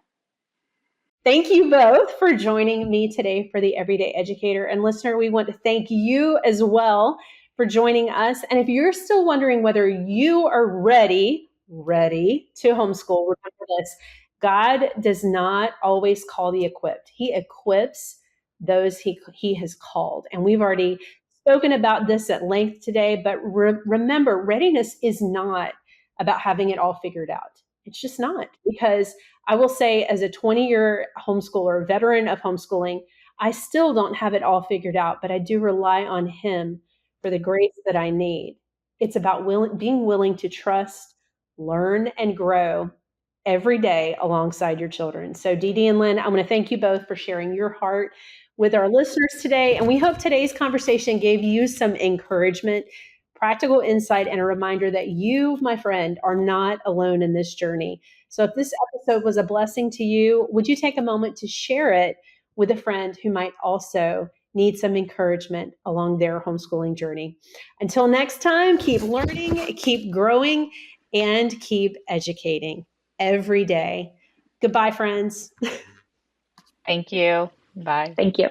Thank you both for joining me today for the Everyday Educator. And listener, we want to thank you as well for joining us. And if you're still wondering whether you are ready to homeschool, remember this: God does not always call the equipped. He equips those he has called. And we've already spoken about this at length today, but remember, readiness is not about having it all figured out. It's just not, because I will say, as a 20-year homeschooler, veteran of homeschooling, I still don't have it all figured out, but I do rely on Him for the grace that I need. It's about being willing to trust, learn, and grow every day alongside your children. So, Dede and Lynn, I want to thank you both for sharing your heart with our listeners today. And we hope today's conversation gave you some encouragement, practical insight, and a reminder that you, my friend, are not alone in this journey. So if this episode was a blessing to you, would you take a moment to share it with a friend who might also need some encouragement along their homeschooling journey? Until next time, keep learning, keep growing, and keep educating every day. Goodbye, friends. Thank you. Bye. Thank you.